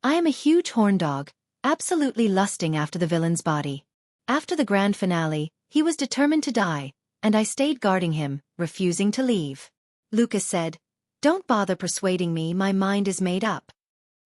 I am a huge horndog, absolutely lusting after the villain's body. After the grand finale, he was determined to die, and I stayed guarding him, refusing to leave. Lucas said, "Don't bother persuading me, my mind is made up."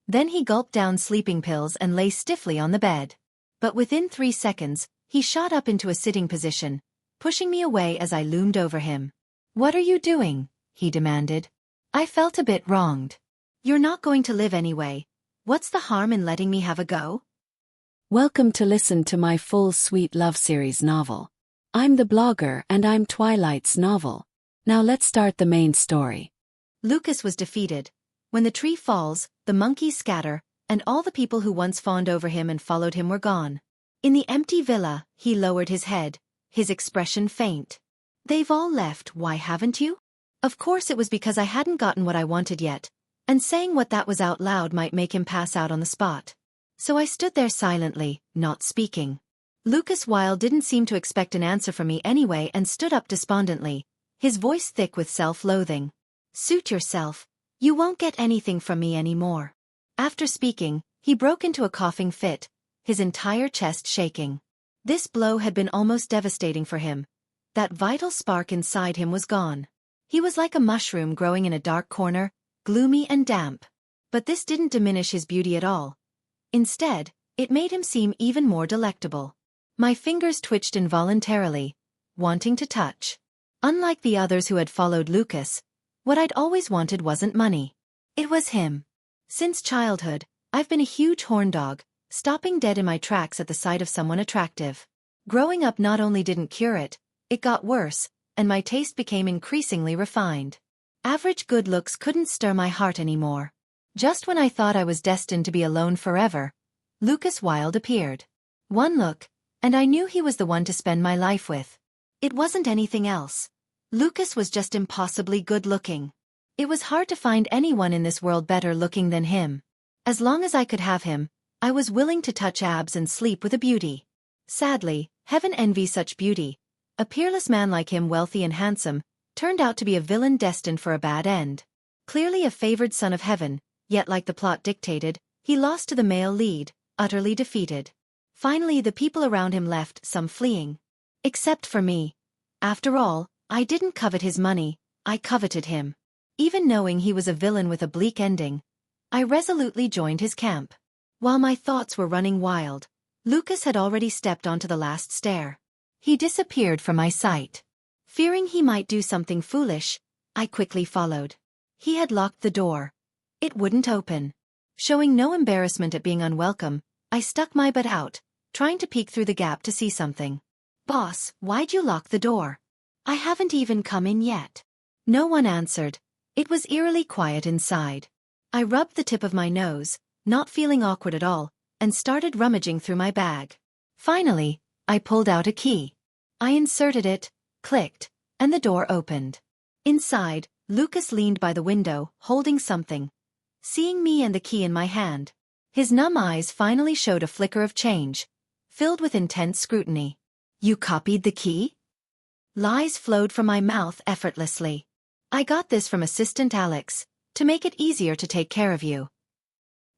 Then he gulped down sleeping pills and lay stiffly on the bed. But within 3 seconds, he shot up into a sitting position, pushing me away as I loomed over him. "What are you doing?" he demanded. I felt a bit wronged. "You're not going to live anyway. What's the harm in letting me have a go?" Welcome to listen to my full sweet love series novel. I'm the blogger and I'm Twilight's novel. Now let's start the main story. Lucas was defeated. When the tree falls, the monkeys scatter, and all the people who once fawned over him and followed him were gone. In the empty villa, he lowered his head, his expression faint. "They've all left, why haven't you?" Of course it was because I hadn't gotten what I wanted yet, and saying what that was out loud might make him pass out on the spot. So I stood there silently, not speaking. Lucas Wilde didn't seem to expect an answer from me anyway and stood up despondently, his voice thick with self-loathing. "Suit yourself. You won't get anything from me anymore." After speaking, he broke into a coughing fit, his entire chest shaking. This blow had been almost devastating for him. That vital spark inside him was gone. He was like a mushroom growing in a dark corner, gloomy and damp. But this didn't diminish his beauty at all. Instead, it made him seem even more delectable. My fingers twitched involuntarily, wanting to touch. Unlike the others who had followed Lucas, what I'd always wanted wasn't money. It was him. Since childhood, I've been a huge horndog, stopping dead in my tracks at the sight of someone attractive. Growing up not only didn't cure it, it got worse, and my taste became increasingly refined. Average good looks couldn't stir my heart anymore. Just when I thought I was destined to be alone forever, Lucas Wilde appeared. One look, and I knew he was the one to spend my life with. It wasn't anything else. Lucas was just impossibly good-looking. It was hard to find anyone in this world better looking than him. As long as I could have him, I was willing to touch abs and sleep with a beauty. Sadly, heaven envies such beauty. A peerless man like him, wealthy and handsome, turned out to be a villain destined for a bad end. Clearly a favored son of heaven, yet like the plot dictated, he lost to the male lead, utterly defeated. Finally the people around him left, some fleeing. Except for me. After all, I didn't covet his money, I coveted him. Even knowing he was a villain with a bleak ending, I resolutely joined his camp. While my thoughts were running wild, Lucas had already stepped onto the last stair. He disappeared from my sight. Fearing he might do something foolish, I quickly followed. He had locked the door. It wouldn't open. Showing no embarrassment at being unwelcome, I stuck my butt out, trying to peek through the gap to see something. "Boss, why'd you lock the door? I haven't even come in yet." No one answered. It was eerily quiet inside. I rubbed the tip of my nose, not feeling awkward at all, and started rummaging through my bag. Finally, I pulled out a key. I inserted it, clicked, and the door opened. Inside, Lucas leaned by the window, holding something. Seeing me and the key in my hand, his numb eyes finally showed a flicker of change, filled with intense scrutiny. "You copied the key?" Lies flowed from my mouth effortlessly. "I got this from Assistant Alex, to make it easier to take care of you."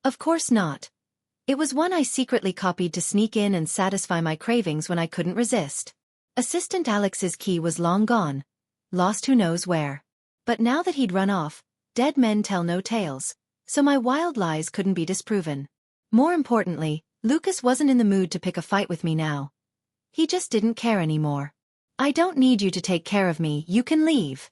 Of course not. It was one I secretly copied to sneak in and satisfy my cravings when I couldn't resist. Assistant Alex's key was long gone, lost who knows where. But now that he'd run off, dead men tell no tales, so my wild lies couldn't be disproven. More importantly, Lucas wasn't in the mood to pick a fight with me now. He just didn't care anymore. "I don't need you to take care of me, you can leave."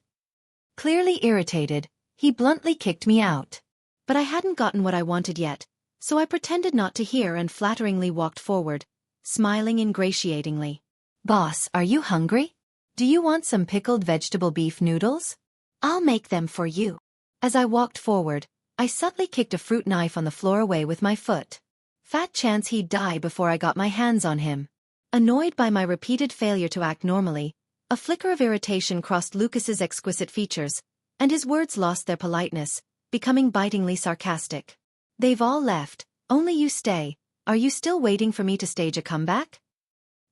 Clearly irritated, he bluntly kicked me out. But I hadn't gotten what I wanted yet, so I pretended not to hear and flatteringly walked forward, smiling ingratiatingly. "Boss, are you hungry? Do you want some pickled vegetable beef noodles? I'll make them for you." As I walked forward, I subtly kicked a fruit knife on the floor away with my foot. Fat chance he'd die before I got my hands on him. Annoyed by my repeated failure to act normally, a flicker of irritation crossed Lucas's exquisite features, and his words lost their politeness, becoming bitingly sarcastic. "They've all left, only you stay. Are you still waiting for me to stage a comeback?"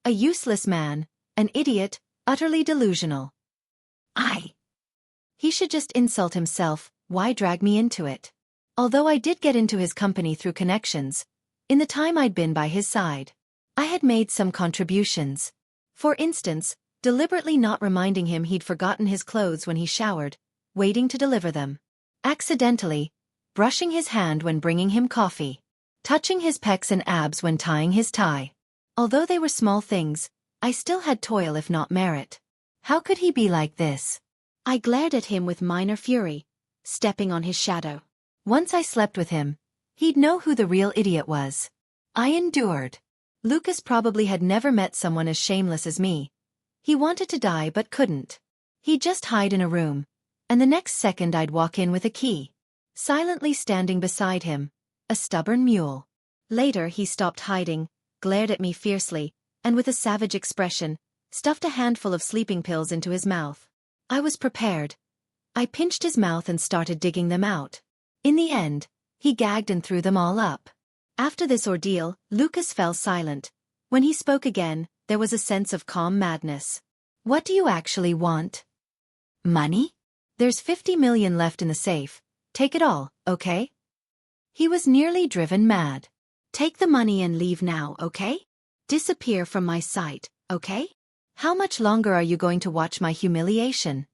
A useless man, an idiot, utterly delusional. He should just insult himself, why drag me into it? Although I did get into his company through connections, in the time I'd been by his side, I had made some contributions. For instance, deliberately not reminding him he'd forgotten his clothes when he showered, waiting to deliver them. Accidentally, brushing his hand when bringing him coffee. Touching his pecs and abs when tying his tie. Although they were small things, I still had toil if not merit. How could he be like this? I glared at him with minor fury, stepping on his shadow. Once I slept with him, he'd know who the real idiot was. I endured. Lucas probably had never met someone as shameless as me. He wanted to die but couldn't. He'd just hide in a room, and the next second I'd walk in with a key. Silently standing beside him, a stubborn mule. Later he stopped hiding, glared at me fiercely, and with a savage expression, stuffed a handful of sleeping pills into his mouth. I was prepared. I pinched his mouth and started digging them out. In the end, he gagged and threw them all up. After this ordeal, Lucas fell silent. When he spoke again, there was a sense of calm madness. What do you actually want? Money? There's 50 million left in the safe. Take it all, okay? He was nearly driven mad. Take the money and leave now, okay? Disappear from my sight, okay? How much longer are you going to watch my humiliation?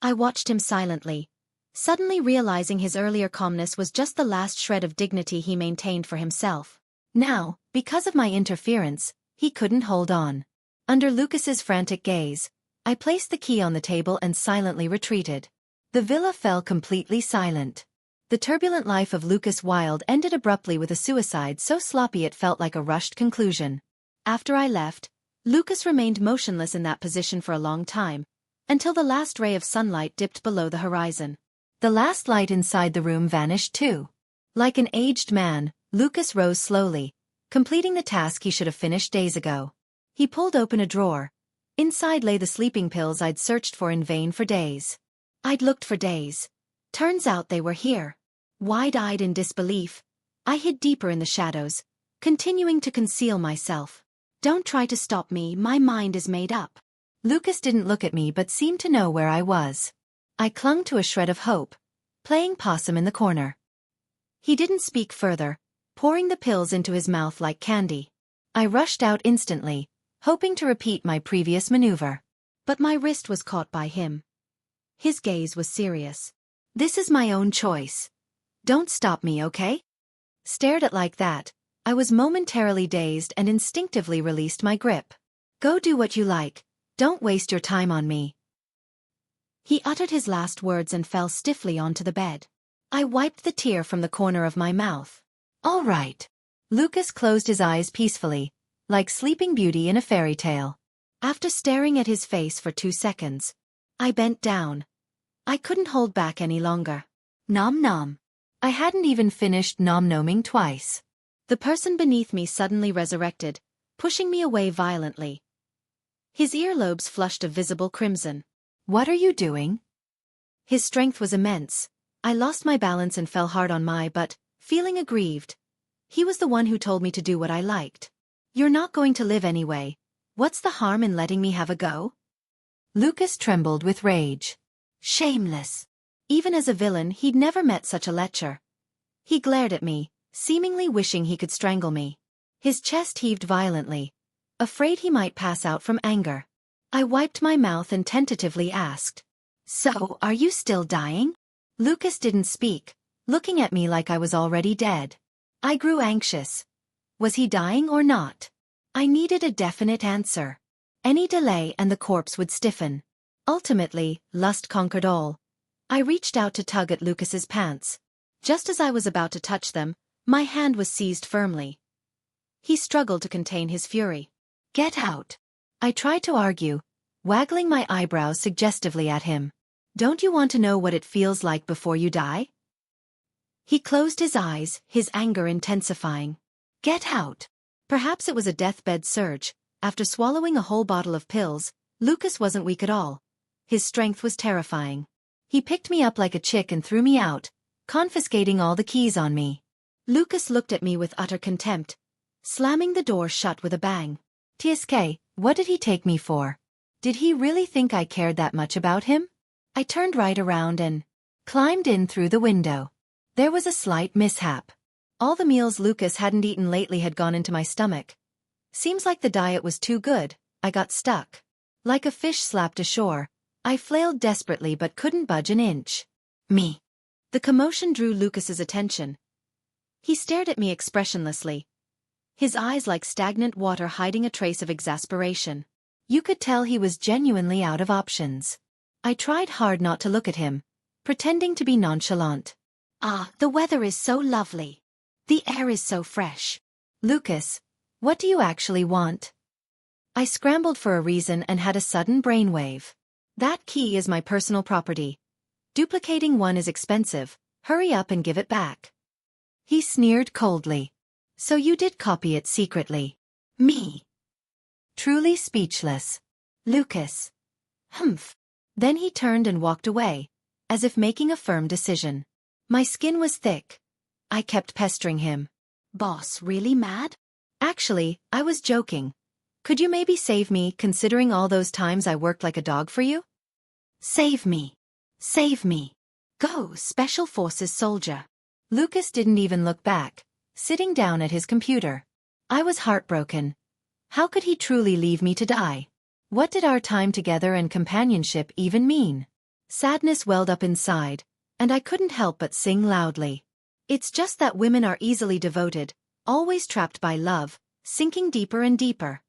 I watched him silently, suddenly realizing his earlier calmness was just the last shred of dignity he maintained for himself. Now, because of my interference, he couldn't hold on. Under Lucas's frantic gaze, I placed the key on the table and silently retreated. The villa fell completely silent. The turbulent life of Lucas Wilde ended abruptly with a suicide so sloppy it felt like a rushed conclusion. After I left, Lucas remained motionless in that position for a long time, until the last ray of sunlight dipped below the horizon. The last light inside the room vanished too. Like an aged man, Lucas rose slowly, completing the task he should have finished days ago. He pulled open a drawer. Inside lay the sleeping pills I'd searched for in vain for days. I'd looked for days. Turns out they were here. Wide-eyed in disbelief, I hid deeper in the shadows, continuing to conceal myself. Don't try to stop me, my mind is made up. Lucas didn't look at me but seemed to know where I was. I clung to a shred of hope, playing possum in the corner. He didn't speak further, pouring the pills into his mouth like candy. I rushed out instantly, hoping to repeat my previous maneuver. But my wrist was caught by him. His gaze was serious. This is my own choice. Don't stop me, okay? Stared at like that, I was momentarily dazed and instinctively released my grip. Go do what you like. Don't waste your time on me. He uttered his last words and fell stiffly onto the bed. I wiped the tear from the corner of my mouth. All right. Lucas closed his eyes peacefully, like Sleeping Beauty in a fairy tale. After staring at his face for 2 seconds, I bent down. I couldn't hold back any longer. Nom nom. I hadn't even finished nom-noming twice. The person beneath me suddenly resurrected, pushing me away violently. His earlobes flushed a visible crimson. What are you doing? His strength was immense. I lost my balance and fell hard on my butt, feeling aggrieved. He was the one who told me to do what I liked. You're not going to live anyway. What's the harm in letting me have a go? Lucas trembled with rage. Shameless. Even as a villain, he'd never met such a lecher. He glared at me, seemingly wishing he could strangle me. His chest heaved violently, afraid he might pass out from anger. I wiped my mouth and tentatively asked, So, are you still dying? Lucas didn't speak, looking at me like I was already dead. I grew anxious. Was he dying or not? I needed a definite answer. Any delay and the corpse would stiffen. Ultimately, lust conquered all. I reached out to tug at Lucas's pants. Just as I was about to touch them, my hand was seized firmly. He struggled to contain his fury. Get out. I tried to argue, waggling my eyebrows suggestively at him. Don't you want to know what it feels like before you die? He closed his eyes, his anger intensifying. Get out. Perhaps it was a deathbed surge. After swallowing a whole bottle of pills, Lucas wasn't weak at all. His strength was terrifying. He picked me up like a chick and threw me out, confiscating all the keys on me. Lucas looked at me with utter contempt, slamming the door shut with a bang. TSK, what did he take me for? Did he really think I cared that much about him? I turned right around and climbed in through the window. There was a slight mishap. All the meals Lucas hadn't eaten lately had gone into my stomach. Seems like the diet was too good. I got stuck. Like a fish slapped ashore, I flailed desperately but couldn't budge an inch. Me. The commotion drew Lucas's attention. He stared at me expressionlessly, his eyes like stagnant water hiding a trace of exasperation. You could tell he was genuinely out of options. I tried hard not to look at him, pretending to be nonchalant. Ah, the weather is so lovely. The air is so fresh. Lucas, what do you actually want? I scrambled for a reason and had a sudden brainwave. That key is my personal property. Duplicating one is expensive. Hurry up and give it back. He sneered coldly. So you did copy it secretly. Me. Truly speechless. Lucas. Humph. Then he turned and walked away, as if making a firm decision. My skin was thick. I kept pestering him. Boss, really mad? Actually, I was joking. Could you maybe save me, considering all those times I worked like a dog for you? Save me. Save me. Go, Special Forces soldier. Lucas didn't even look back, sitting down at his computer. I was heartbroken. How could he truly leave me to die? What did our time together and companionship even mean? Sadness welled up inside, and I couldn't help but sing loudly. It's just that women are easily devoted, always trapped by love, sinking deeper and deeper.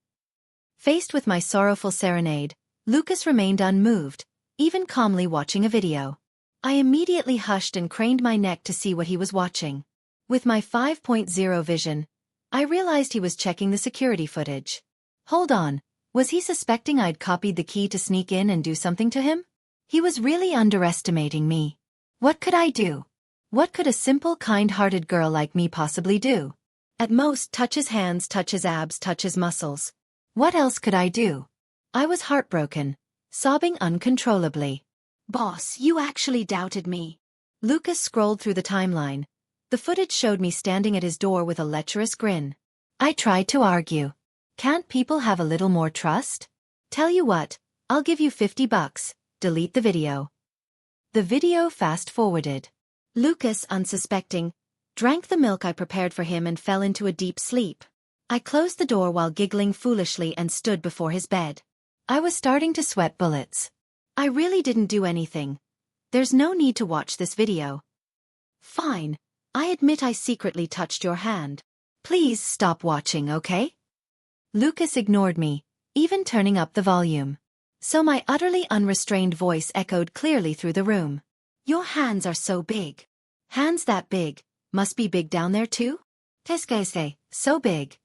Faced with my sorrowful serenade, Lucas remained unmoved, even calmly watching a video. I immediately hushed and craned my neck to see what he was watching. With my 5.0 vision, I realized he was checking the security footage. Hold on, was he suspecting I'd copied the key to sneak in and do something to him? He was really underestimating me. What could I do? What could a simple, kind-hearted girl like me possibly do? At most, touch his hands, touch his abs, touch his muscles. What else could I do? I was heartbroken, sobbing uncontrollably. Boss, you actually doubted me. Lucas scrolled through the timeline. The footage showed me standing at his door with a lecherous grin. I tried to argue. Can't people have a little more trust? Tell you what, I'll give you $50. Delete the video. The video fast-forwarded. Lucas, unsuspecting, drank the milk I prepared for him and fell into a deep sleep. I closed the door while giggling foolishly and stood before his bed. I was starting to sweat bullets. I really didn't do anything. There's no need to watch this video. Fine, I admit I secretly touched your hand. Please stop watching, okay? Lucas ignored me, even turning up the volume. So my utterly unrestrained voice echoed clearly through the room. Your hands are so big. Hands that big, must be big down there too? Tescaise, so big.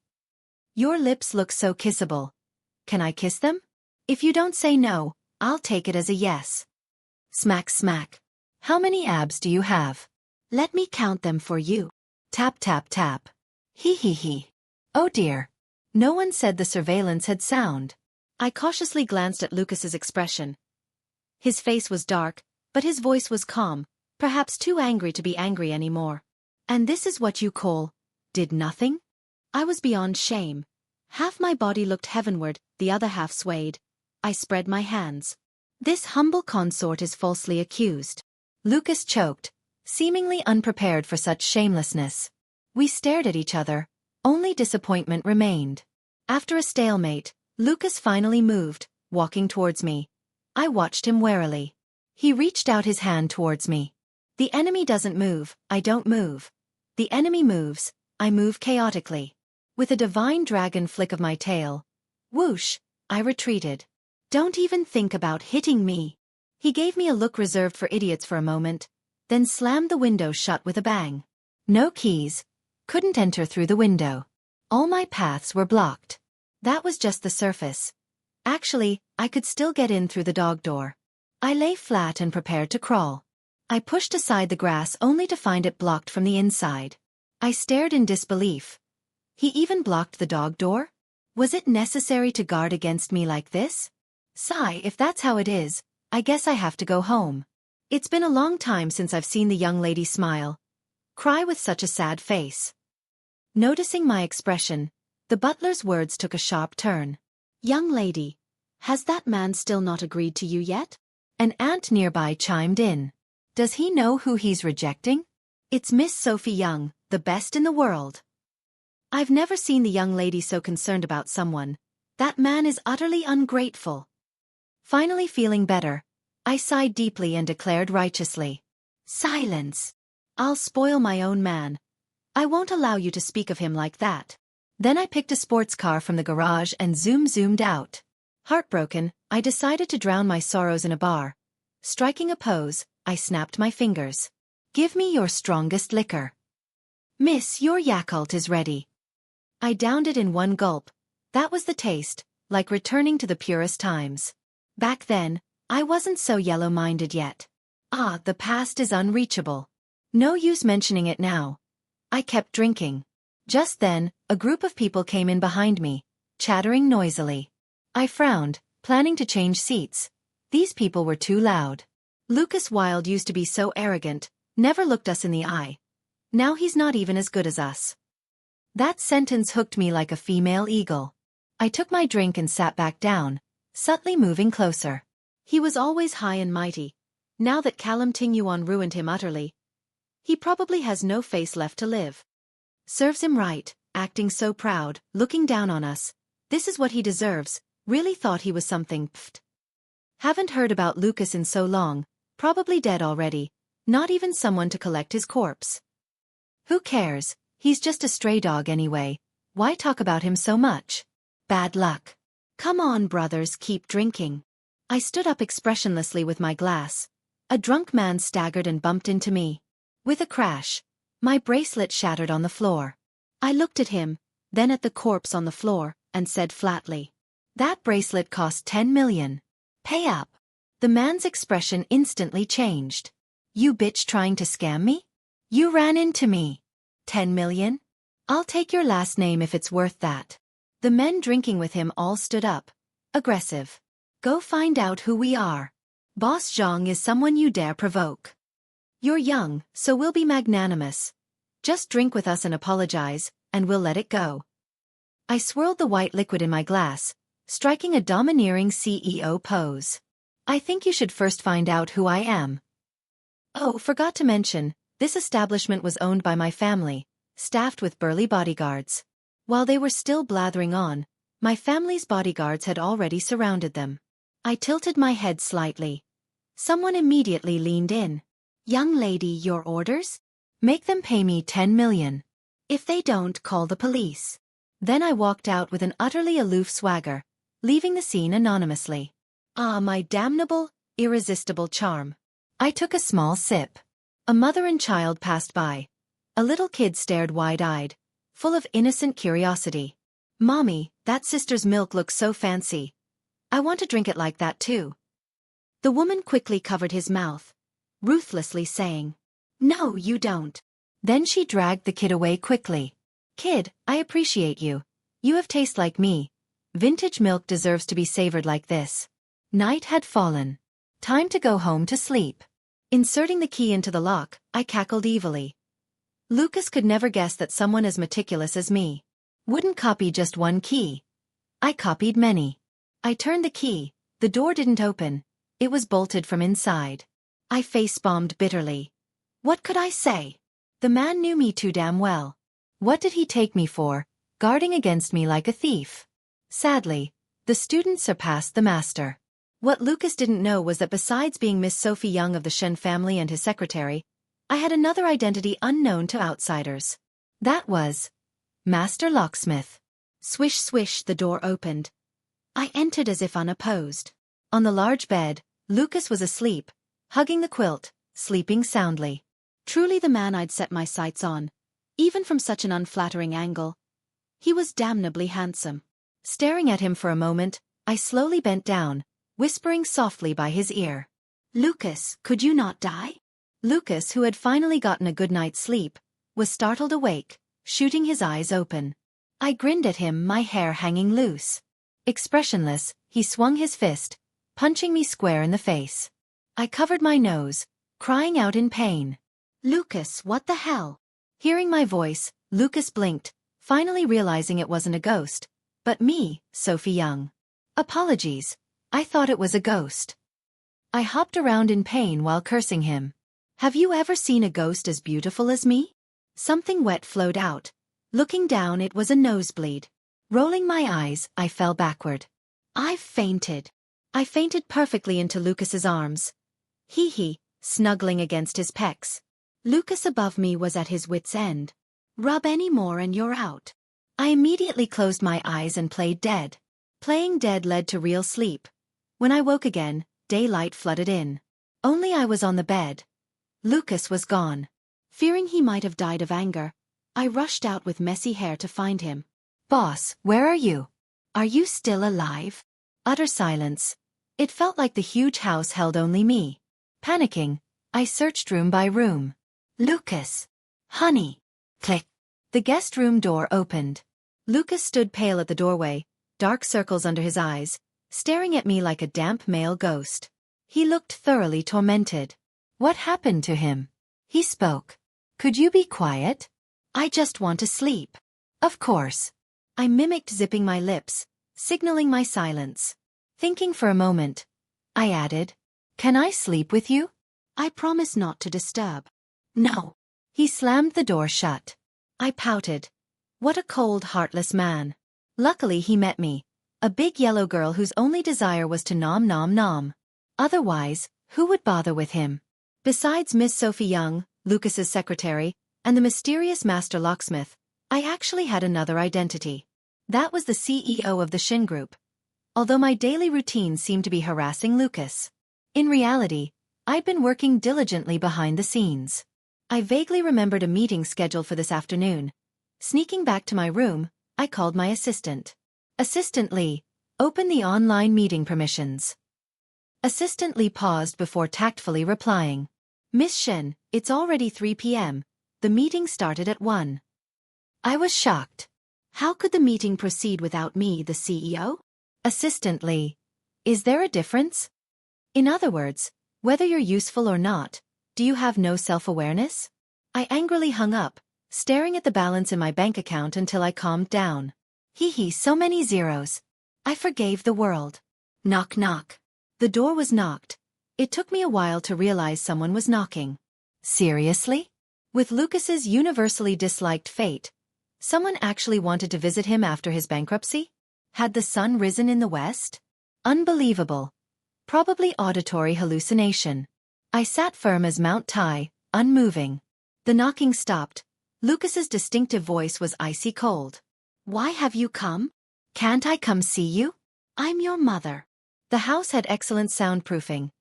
Your lips look so kissable. Can I kiss them? If you don't say no, I'll take it as a yes. Smack smack. How many abs do you have? Let me count them for you. Tap tap tap. Hee hee hee. Oh dear. No one said the surveillance had sound. I cautiously glanced at Lucas's expression. His face was dark, but his voice was calm, perhaps too angry to be angry anymore. And this is what you call, did nothing? I was beyond shame. Half my body looked heavenward, the other half swayed. I spread my hands. This humble consort is falsely accused. Lucas choked, seemingly unprepared for such shamelessness. We stared at each other. Only disappointment remained. After a stalemate, Lucas finally moved, walking towards me. I watched him warily. He reached out his hand towards me. The enemy doesn't move, I don't move. The enemy moves, I move chaotically. With a divine dragon flick of my tail, whoosh, I retreated. Don't even think about hitting me. He gave me a look reserved for idiots for a moment, then slammed the window shut with a bang. No keys. Couldn't enter through the window. All my paths were blocked. That was just the surface. Actually, I could still get in through the dog door. I lay flat and prepared to crawl. I pushed aside the grass only to find it blocked from the inside. I stared in disbelief. He even blocked the dog door? Was it necessary to guard against me like this? Sigh, if that's how it is, I guess I have to go home. It's been a long time since I've seen the young lady smile, cry with such a sad face. Noticing my expression, the butler's words took a sharp turn. Young lady, has that man still not agreed to you yet? An aunt nearby chimed in. Does he know who he's rejecting? It's Miss Sophie Young, the best in the world. I've never seen the young lady so concerned about someone. That man is utterly ungrateful. Finally feeling better, I sighed deeply and declared righteously. Silence. I'll spoil my own man. I won't allow you to speak of him like that. Then I picked a sports car from the garage and zoomed out. Heartbroken, I decided to drown my sorrows in a bar. Striking a pose, I snapped my fingers. Give me your strongest liquor. Miss, your Yakult is ready. I downed it in one gulp. That was the taste, like returning to the purest times. Back then, I wasn't so yellow-minded yet. The past is unreachable. No use mentioning it now. I kept drinking. Just then, a group of people came in behind me, chattering noisily. I frowned, planning to change seats. These people were too loud. Lucas Wilde used to be so arrogant, never looked us in the eye. Now he's not even as good as us. That sentence hooked me like a female eagle. I took my drink and sat back down, subtly moving closer. He was always high and mighty. Now that Callum Tinghuan ruined him utterly, he probably has no face left to live. Serves him right, acting so proud, looking down on us. This is what he deserves. Really thought he was something. Pfft. Haven't heard about Lucas in so long, probably dead already, not even someone to collect his corpse. Who cares? He's just a stray dog anyway. Why talk about him so much? Bad luck. Come on, brothers, keep drinking. I stood up expressionlessly with my glass. A drunk man staggered and bumped into me. With a crash, my bracelet shattered on the floor. I looked at him, then at the corpse on the floor, and said flatly, "That bracelet cost 10 million. Pay up." The man's expression instantly changed. "You bitch trying to scam me? You ran into me. 10 million? I'll take your last name if it's worth that." The men drinking with him all stood up. Aggressive. "Go find out who we are. Boss Zhang is someone you dare provoke. You're young, so we'll be magnanimous. Just drink with us and apologize, and we'll let it go." I swirled the white liquid in my glass, striking a domineering CEO pose. "I think you should first find out who I am. Oh, forgot to mention, this establishment was owned by my family, staffed with burly bodyguards." While they were still blathering on, my family's bodyguards had already surrounded them. I tilted my head slightly. Someone immediately leaned in. "Young lady, your orders? Make them pay me 10 million. If they don't, call the police." Then I walked out with an utterly aloof swagger, leaving the scene anonymously. My damnable, irresistible charm. I took a small sip. A mother and child passed by. A little kid stared wide-eyed, full of innocent curiosity. "Mommy, that sister's milk looks so fancy. I want to drink it like that too." The woman quickly covered his mouth, ruthlessly saying, "No, you don't." Then she dragged the kid away quickly. "Kid, I appreciate you. You have taste like me. Vintage milk deserves to be savored like this." Night had fallen. Time to go home to sleep. Inserting the key into the lock, I cackled evilly. Lucas could never guess that someone as meticulous as me wouldn't copy just one key. I copied many. I turned the key. The door didn't open. It was bolted from inside. I face-bombed bitterly. What could I say? The man knew me too damn well. What did he take me for, guarding against me like a thief? Sadly, the student surpassed the master. What Lucas didn't know was that besides being Miss Sophie Young of the Shen family and his secretary, I had another identity unknown to outsiders. That was Master Locksmith. Swish swish, the door opened. I entered as if unopposed. On the large bed, Lucas was asleep, hugging the quilt, sleeping soundly. Truly the man I'd set my sights on, even from such an unflattering angle. He was damnably handsome. Staring at him for a moment, I slowly bent down, whispering softly by his ear. "Lucas, could you not die?" Lucas, who had finally gotten a good night's sleep, was startled awake, shooting his eyes open. I grinned at him, my hair hanging loose. Expressionless, he swung his fist, punching me square in the face. I covered my nose, crying out in pain. "Lucas, what the hell?" Hearing my voice, Lucas blinked, finally realizing it wasn't a ghost, but me, Sophie Young. "Apologies. I thought it was a ghost." I hopped around in pain while cursing him. Have you ever seen a ghost as beautiful as me? Something wet flowed out. Looking down, it was a nosebleed. Rolling my eyes, I fell backward. I've fainted. I fainted perfectly into Lucas's arms. He, snuggling against his pecs. Lucas above me was at his wit's end. Rub any more and you're out. I immediately closed my eyes and played dead. Playing dead led to real sleep. When I woke again, daylight flooded in. Only I was on the bed. Lucas was gone. Fearing he might have died of anger, I rushed out with messy hair to find him. Boss, where are you? Are you still alive? Utter silence. It felt like the huge house held only me. Panicking, I searched room by room. Lucas. Honey. Click. The guest room door opened. Lucas stood pale at the doorway, dark circles under his eyes, staring at me like a damp male ghost. He looked thoroughly tormented. What happened to him? He spoke. Could you be quiet? I just want to sleep. Of course. I mimicked zipping my lips, signaling my silence. Thinking for a moment, I added, Can I sleep with you? I promise not to disturb. No. He slammed the door shut. I pouted. What a cold, heartless man. Luckily he met me, a big yellow girl whose only desire was to nom. Otherwise, who would bother with him? Besides Miss Sophie Young, Lucas's secretary, and the mysterious master locksmith, I actually had another identity. That was the CEO of the Shin Group. Although my daily routine seemed to be harassing Lucas. In reality, I'd been working diligently behind the scenes. I vaguely remembered a meeting scheduled for this afternoon. Sneaking back to my room, I called my assistant. Assistant Lee, open the online meeting permissions. Assistant Lee paused before tactfully replying. Miss Shin, it's already 3 p.m. The meeting started at 1. I was shocked. How could the meeting proceed without me, the CEO? Assistant Lee, is there a difference? In other words, whether you're useful or not, do you have no self-awareness? I angrily hung up, staring at the balance in my bank account until I calmed down. So many zeros. I forgave the world. Knock knock. The door was knocked. It took me a while to realize someone was knocking. Seriously? With Lucas's universally disliked fate, someone actually wanted to visit him after his bankruptcy? Had the sun risen in the west? Unbelievable. Probably auditory hallucination. I sat firm as Mount Tai, unmoving. The knocking stopped. Lucas's distinctive voice was icy cold. Why have you come? Can't I come see you? I'm your mother. The house had excellent soundproofing.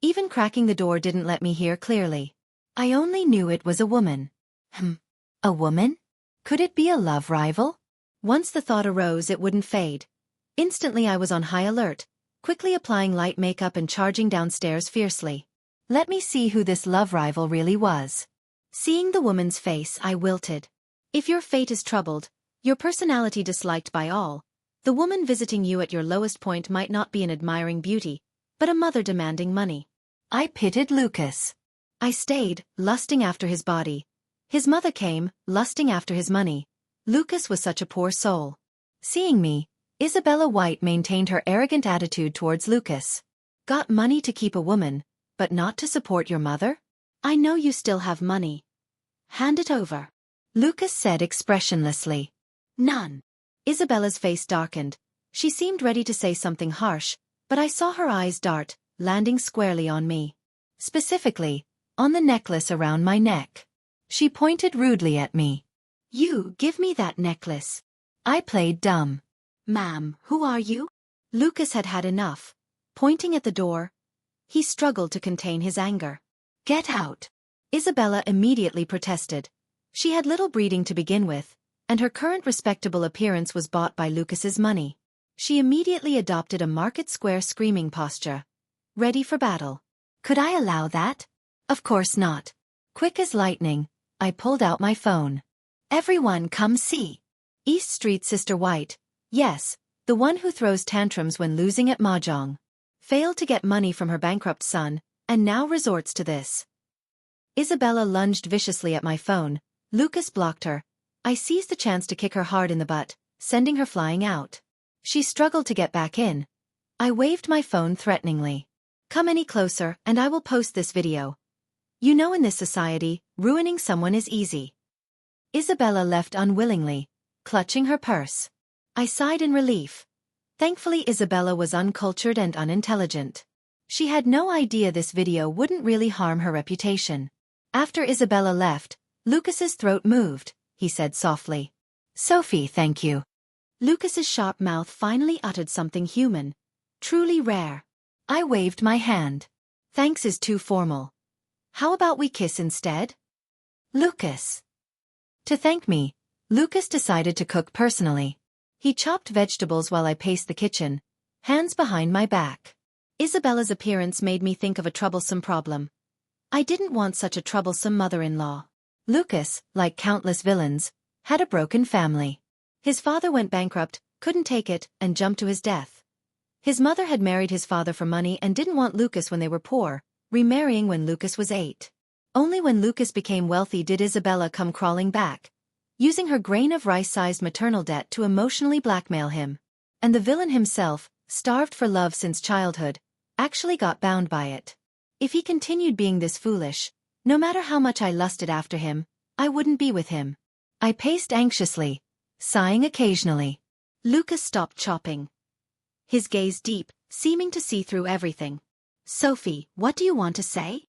Even cracking the door didn't let me hear clearly. I only knew it was a woman. A woman? Could it be a love rival? Once the thought arose, it wouldn't fade. Instantly I was on high alert, quickly applying light makeup and charging downstairs fiercely. Let me see who this love rival really was. Seeing the woman's face, I wilted. If your fate is troubled, your personality disliked by all, the woman visiting you at your lowest point might not be an admiring beauty, but a mother demanding money. I pitied Lucas. I stayed, lusting after his body. His mother came, lusting after his money. Lucas was such a poor soul. Seeing me, Isabella White maintained her arrogant attitude towards Lucas. Got money to keep a woman, but not to support your mother? I know you still have money. Hand it over. Lucas said expressionlessly. None. Isabella's face darkened. She seemed ready to say something harsh, but I saw her eyes dart, landing squarely on me. Specifically, on the necklace around my neck. She pointed rudely at me. You, give me that necklace. I played dumb. Ma'am, who are you? Lucas had had enough. Pointing at the door, he struggled to contain his anger. Get out. Isabella immediately protested. She had little breeding to begin with, and her current respectable appearance was bought by Lucas's money. She immediately adopted a market-square screaming posture. Ready for battle. Could I allow that? Of course not. Quick as lightning, I pulled out my phone. Everyone come see. East Street Sister White, yes, the one who throws tantrums when losing at mahjong. Failed to get money from her bankrupt son, and now resorts to this. Isabella lunged viciously at my phone. Lucas blocked her. I seized the chance to kick her hard in the butt, sending her flying out. She struggled to get back in. I waved my phone threateningly. Come any closer and I will post this video. You know, in this society, ruining someone is easy. Isabella left unwillingly, clutching her purse. I sighed in relief. Thankfully, Isabella was uncultured and unintelligent. She had no idea this video wouldn't really harm her reputation. After Isabella left, Lucas's throat moved. He said softly, "Sophie, thank you." Lucas's sharp mouth finally uttered something human, truly rare. I waved my hand. "Thanks is too formal. How about we kiss instead?" Lucas. To thank me, Lucas decided to cook personally. He chopped vegetables while I paced the kitchen, hands behind my back. Isabella's appearance made me think of a troublesome problem. I didn't want such a troublesome mother-in-law. Lucas, like countless villains, had a broken family. His father went bankrupt, couldn't take it, and jumped to his death. His mother had married his father for money and didn't want Lucas when they were poor, remarrying when Lucas was 8. Only when Lucas became wealthy did Isabella come crawling back, using her grain of rice-sized maternal debt to emotionally blackmail him. And the villain himself, starved for love since childhood, actually got bound by it. If he continued being this foolish, no matter how much I lusted after him, I wouldn't be with him. I paced anxiously, sighing occasionally. Lucas stopped chopping. His gaze deep, seeming to see through everything. "Sophie, what do you want to say?"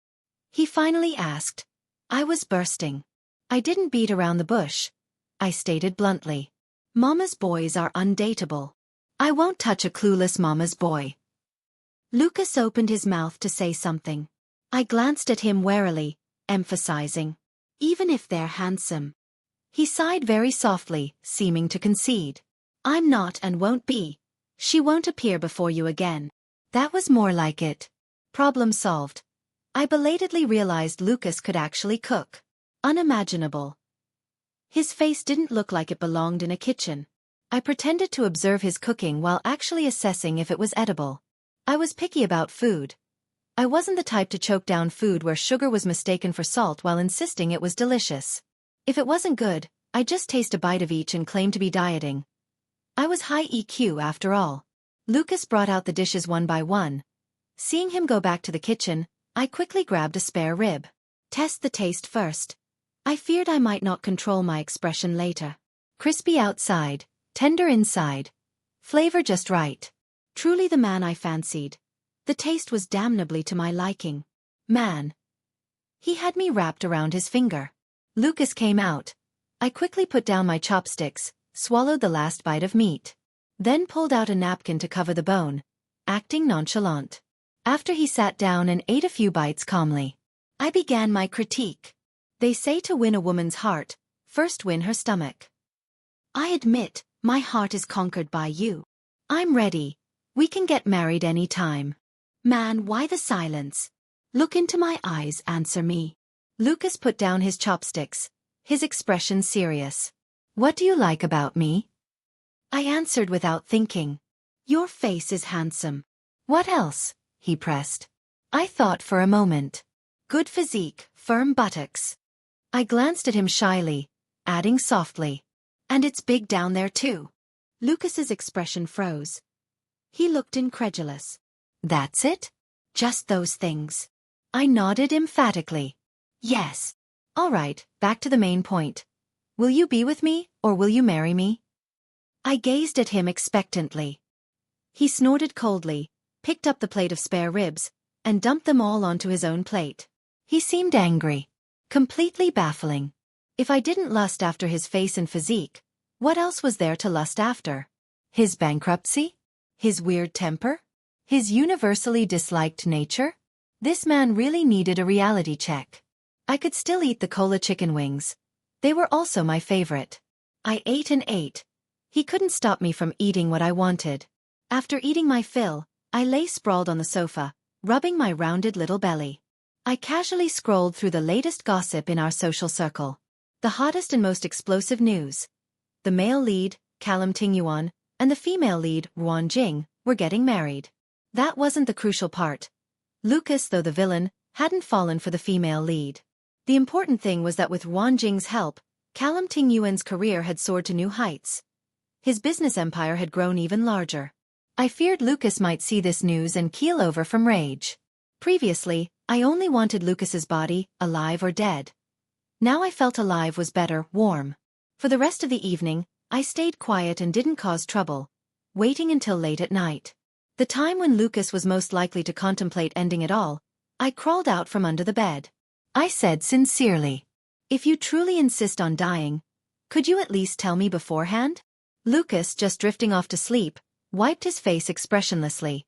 he finally asked. I was bursting. I didn't beat around the bush. I stated bluntly. Mama's boys are undateable. I won't touch a clueless mama's boy. Lucas opened his mouth to say something. I glanced at him warily, emphasizing, "Even if they're handsome." He sighed very softly, seeming to concede. "I'm not and won't be. She won't appear before you again." That was more like it. Problem solved. I belatedly realized Lucas could actually cook. Unimaginable. His face didn't look like it belonged in a kitchen. I pretended to observe his cooking while actually assessing if it was edible. I was picky about food. I wasn't the type to choke down food where sugar was mistaken for salt while insisting it was delicious. If it wasn't good, I'd just taste a bite of each and claim to be dieting. I was high EQ after all. Lucas brought out the dishes one by one. Seeing him go back to the kitchen, I quickly grabbed a spare rib. Test the taste first. I feared I might not control my expression later. Crispy outside, tender inside. Flavor just right. Truly the man I fancied. The taste was damnably to my liking. Man. He had me wrapped around his finger. Lucas came out. I quickly put down my chopsticks, swallowed the last bite of meat. Then pulled out a napkin to cover the bone, acting nonchalant. After he sat down and ate a few bites calmly, I began my critique. They say to win a woman's heart, first win her stomach. I admit, my heart is conquered by you. I'm ready. We can get married any time. Man, why the silence? Look into my eyes, answer me. Lucas put down his chopsticks, his expression serious. What do you like about me? I answered without thinking. Your face is handsome. What else? He pressed. I thought for a moment. Good physique, firm buttocks. I glanced at him shyly, adding softly. And it's big down there too. Lucas's expression froze. He looked incredulous. That's it? Just those things? I nodded emphatically. Yes. All right, back to the main point. Will you be with me, or will you marry me? I gazed at him expectantly. He snorted coldly, picked up the plate of spare ribs, and dumped them all onto his own plate. He seemed angry. Completely baffling. If I didn't lust after his face and physique, what else was there to lust after? His bankruptcy? His weird temper? His universally disliked nature? This man really needed a reality check. I could still eat the cola chicken wings. They were also my favorite. I ate and ate. He couldn't stop me from eating what I wanted. After eating my fill, I lay sprawled on the sofa, rubbing my rounded little belly. I casually scrolled through the latest gossip in our social circle. The hottest and most explosive news. The male lead, Callum Ting-yuan, and the female lead, Ruan Jing, were getting married. That wasn't the crucial part. Lucas, though the villain, hadn't fallen for the female lead. The important thing was that with Ruan Jing's help, Callum Ting-yuan's career had soared to new heights. His business empire had grown even larger. I feared Lucas might see this news and keel over from rage. Previously, I only wanted Lucas's body, alive or dead. Now I felt alive was better, warm. For the rest of the evening, I stayed quiet and didn't cause trouble, waiting until late at night. The time when Lucas was most likely to contemplate ending it all, I crawled out from under the bed. I said sincerely, "If you truly insist on dying, could you at least tell me beforehand?" Lucas, just drifting off to sleep, wiped his face expressionlessly.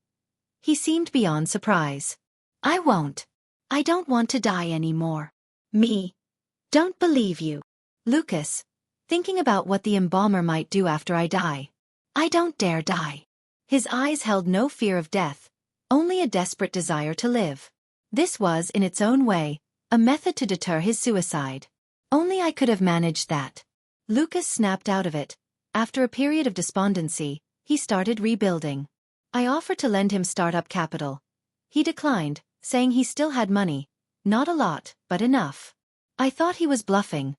He seemed beyond surprise. "I won't. I don't want to die anymore." "Me? Don't believe you." "Lucas, thinking about what the embalmer might do after I die. I don't dare die." His eyes held no fear of death, only a desperate desire to live. This was, in its own way, a method to deter his suicide. Only I could have managed that. Lucas snapped out of it. After a period of despondency, he started rebuilding. I offered to lend him startup capital. He declined, saying he still had money. Not a lot, but enough. I thought he was bluffing.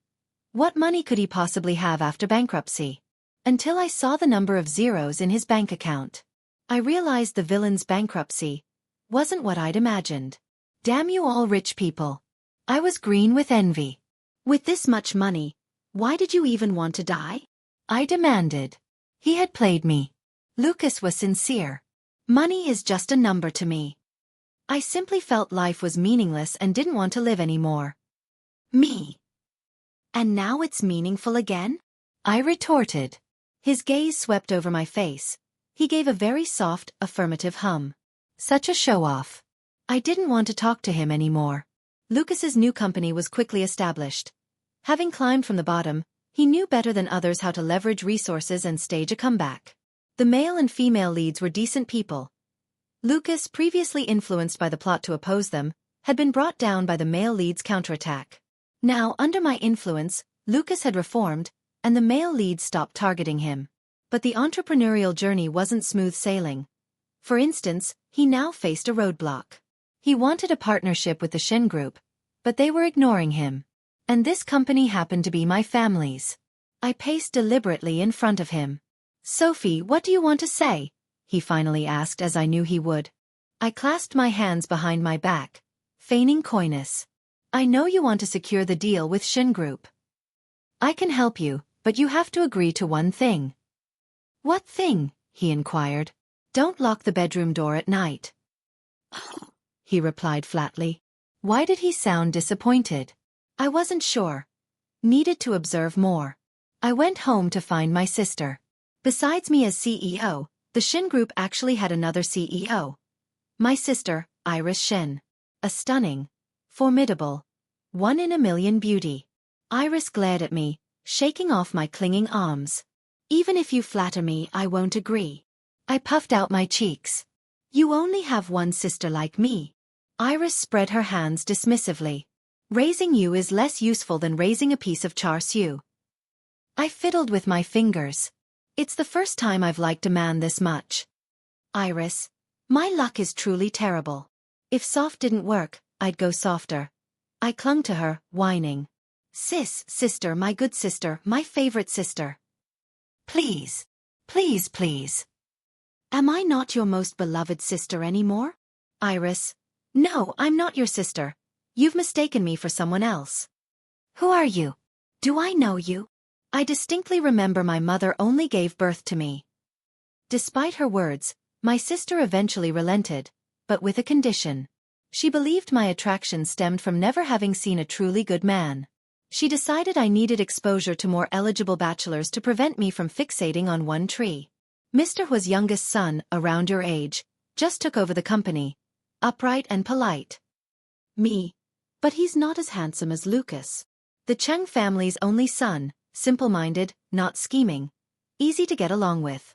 What money could he possibly have after bankruptcy? Until I saw the number of zeros in his bank account. I realized the villain's bankruptcy wasn't what I'd imagined. Damn you all rich people. I was green with envy. "With this much money, why did you even want to die?" I demanded. He had played me. Lucas was sincere. "Money is just a number to me. I simply felt life was meaningless and didn't want to live anymore." "Me? And now it's meaningful again?" I retorted. His gaze swept over my face. He gave a very soft, affirmative hum. Such a show-off. I didn't want to talk to him anymore. Lucas's new company was quickly established. Having climbed from the bottom, he knew better than others how to leverage resources and stage a comeback. The male and female leads were decent people. Lucas, previously influenced by the plot to oppose them, had been brought down by the male lead's counterattack. Now, under my influence, Lucas had reformed, and the male lead stopped targeting him. But the entrepreneurial journey wasn't smooth sailing. For instance, he now faced a roadblock. He wanted a partnership with the Shin Group, but they were ignoring him. And this company happened to be my family's. I paced deliberately in front of him. "Sophie, what do you want to say?" he finally asked, as I knew he would. I clasped my hands behind my back, feigning coyness. "I know you want to secure the deal with Shin Group. I can help you, but you have to agree to one thing." "What thing?" he inquired. "Don't lock the bedroom door at night." He replied flatly. Why did he sound disappointed? I wasn't sure. Needed to observe more. I went home to find my sister. Besides me as CEO, the Shin Group actually had another CEO. My sister, Iris Shin. A stunning, formidable, 1 in a million beauty. Iris glared at me, shaking off my clinging arms. "Even if you flatter me, I won't agree." I puffed out my cheeks. "You only have one sister like me." Iris spread her hands dismissively. "Raising you is less useful than raising a piece of char siu." I fiddled with my fingers. It's the first time I've liked a man this much. "Iris, my luck is truly terrible. If soft didn't work, I'd go softer." I clung to her, whining. Sister, my good sister, my favorite sister. Please, please, please. Am I not your most beloved sister anymore?" "Iris, no, I'm not your sister. You've mistaken me for someone else." "Who are you? Do I know you?" I distinctly remember my mother only gave birth to me. Despite her words, my sister eventually relented, but with a condition. She believed my attraction stemmed from never having seen a truly good man. She decided I needed exposure to more eligible bachelors to prevent me from fixating on one tree. Mr. Hua's youngest son, around your age, just took over the company. Upright and polite. Me. But he's not as handsome as Lucas. The Cheng family's only son, simple-minded, not scheming. Easy to get along with.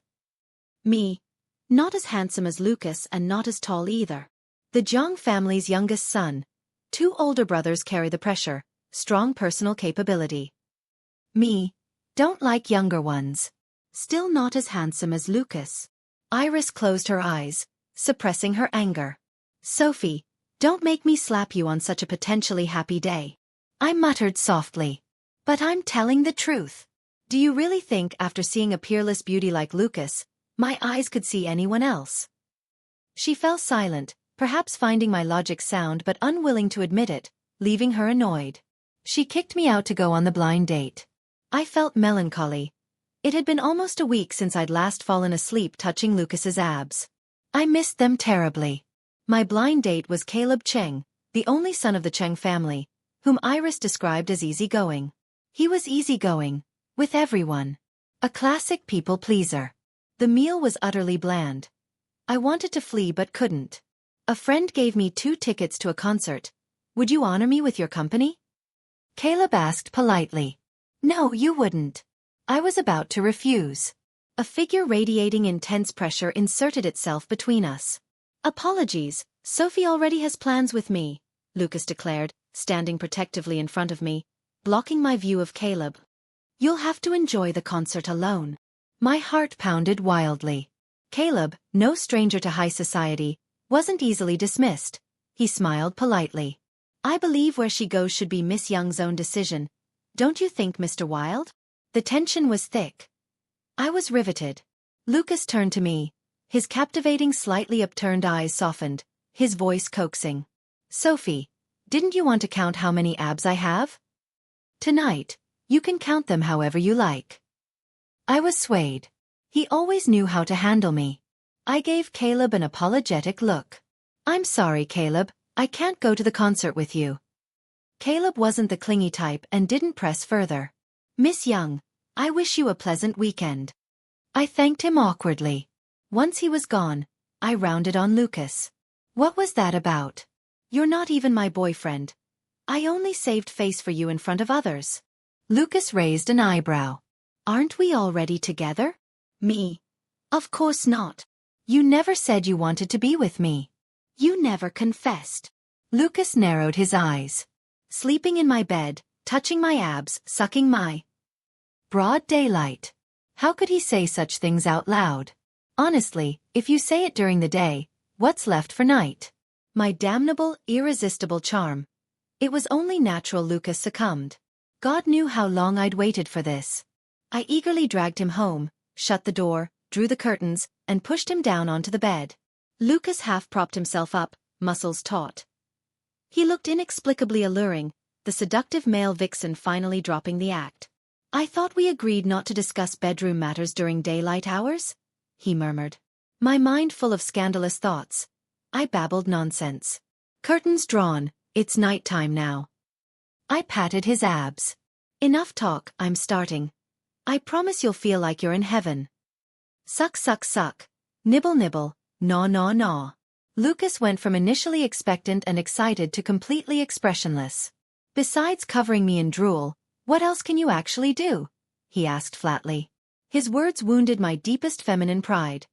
Me. Not as handsome as Lucas and not as tall either. The Jiang family's youngest son. 2 older brothers carry the pressure, strong personal capability. Me. Don't like younger ones. Still not as handsome as Lucas. Iris closed her eyes, suppressing her anger. "Sophie, don't make me slap you on such a potentially happy day." I muttered softly. "But I'm telling the truth. Do you really think after seeing a peerless beauty like Lucas, my eyes could see anyone else?" She fell silent, perhaps finding my logic sound but unwilling to admit it, leaving her annoyed. She kicked me out to go on the blind date. I felt melancholy. It had been almost a week since I'd last fallen asleep touching Lucas's abs. I missed them terribly. My blind date was Caleb Cheng, the only son of the Cheng family, whom Iris described as easygoing. He was easygoing, with everyone. A classic people-pleaser. The meal was utterly bland. I wanted to flee but couldn't. A friend gave me 2 tickets to a concert. Would you honor me with your company? Caleb asked politely. No, you wouldn't. I was about to refuse. A figure radiating intense pressure inserted itself between us. Apologies, Sophie already has plans with me, Lucas declared, standing protectively in front of me, blocking my view of Caleb. You'll have to enjoy the concert alone. My heart pounded wildly. Caleb, no stranger to high society, wasn't easily dismissed. He smiled politely. I believe where she goes should be Miss Young's own decision. Don't you think, Mr. Wilde? The tension was thick. I was riveted. Lucas turned to me. His captivating, slightly upturned eyes softened, his voice coaxing. Sophie, didn't you want to count how many abs I have? Tonight, you can count them however you like. I was swayed. He always knew how to handle me. I gave Caleb an apologetic look. I'm sorry, Caleb, I can't go to the concert with you. Caleb wasn't the clingy type and didn't press further. Miss Young, I wish you a pleasant weekend. I thanked him awkwardly. Once he was gone, I rounded on Lucas. What was that about? You're not even my boyfriend. I only saved face for you in front of others. Lucas raised an eyebrow. Aren't we already together? Me? Of course not. You never said you wanted to be with me. You never confessed. Lucas narrowed his eyes. Sleeping in my bed, touching my abs, sucking my... Broad daylight. How could he say such things out loud? Honestly, if you say it during the day, what's left for night? My damnable, irresistible charm. It was only natural Lucas succumbed. God knew how long I'd waited for this. I eagerly dragged him home, shut the door, drew the curtains, and pushed him down onto the bed. Lucas half-propped himself up, muscles taut. He looked inexplicably alluring, the seductive male vixen finally dropping the act. I thought we agreed not to discuss bedroom matters during daylight hours? He murmured. My mind full of scandalous thoughts. I babbled nonsense. Curtains drawn, it's nighttime now. I patted his abs. Enough talk, I'm starting. I promise you'll feel like you're in heaven. Suck, suck, suck. Nibble, nibble. Gnaw, gnaw, gnaw. Lucas went from initially expectant and excited to completely expressionless. Besides covering me in drool, what else can you actually do? He asked flatly. His words wounded my deepest feminine pride.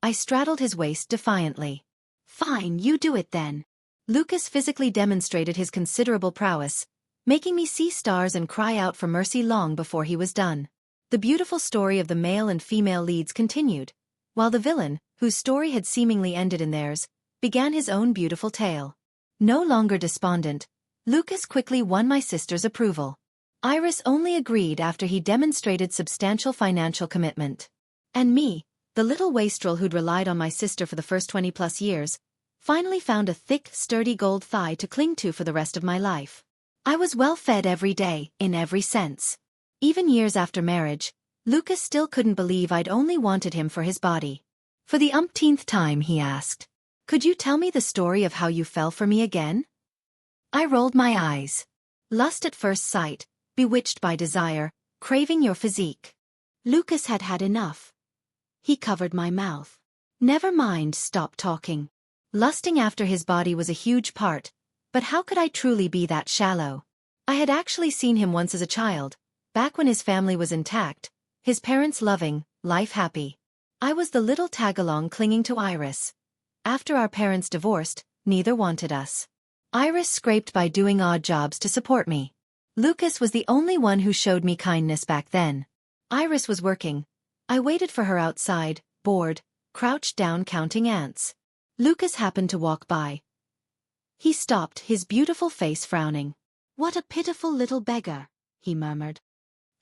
I straddled his waist defiantly. Fine, you do it then. Lucas physically demonstrated his considerable prowess, making me see stars and cry out for mercy long before he was done. The beautiful story of the male and female leads continued, while the villain, whose story had seemingly ended in theirs, began his own beautiful tale. No longer despondent, Lucas quickly won my sister's approval. Iris only agreed after he demonstrated substantial financial commitment. And me, the little wastrel who'd relied on my sister for the first 20+ years, finally found a thick, sturdy gold thigh to cling to for the rest of my life. I was well fed every day, in every sense. Even years after marriage, Lucas still couldn't believe I'd only wanted him for his body. For the umpteenth time he asked, could you tell me the story of how you fell for me again? I rolled my eyes. Lust at first sight, bewitched by desire, craving your physique. Lucas had had enough. He covered my mouth. Never mind, stop talking. Lusting after his body was a huge part, but how could I truly be that shallow? I had actually seen him once as a child, back when his family was intact, his parents loving, life happy. I was the little tag-along clinging to Iris. After our parents divorced, neither wanted us. Iris scraped by doing odd jobs to support me. Lucas was the only one who showed me kindness back then. Iris was working. I waited for her outside, bored, crouched down counting ants. Lucas happened to walk by. He stopped, his beautiful face frowning. What a pitiful little beggar, he murmured.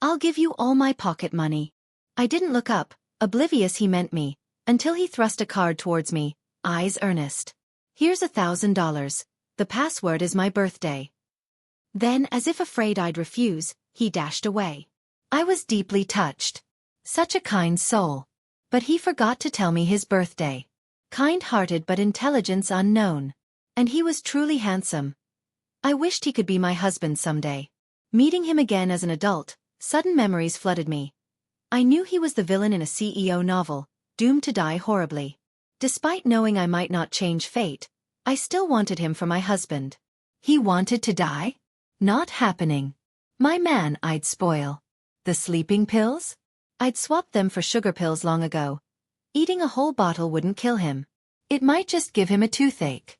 I'll give you all my pocket money. I didn't look up, oblivious he meant me, until he thrust a card towards me, eyes earnest. Here's $1,000. The password is my birthday. Then, as if afraid I'd refuse, he dashed away. I was deeply touched. Such a kind soul. But he forgot to tell me his birthday. Kind-hearted but intelligence unknown. And he was truly handsome. I wished he could be my husband someday. Meeting him again as an adult, sudden memories flooded me. I knew he was the villain in a CEO novel, doomed to die horribly. Despite knowing I might not change fate, I still wanted him for my husband. He wanted to die? Not happening. My man I'd spoil. The sleeping pills? I'd swapped them for sugar pills long ago. Eating a whole bottle wouldn't kill him. It might just give him a toothache.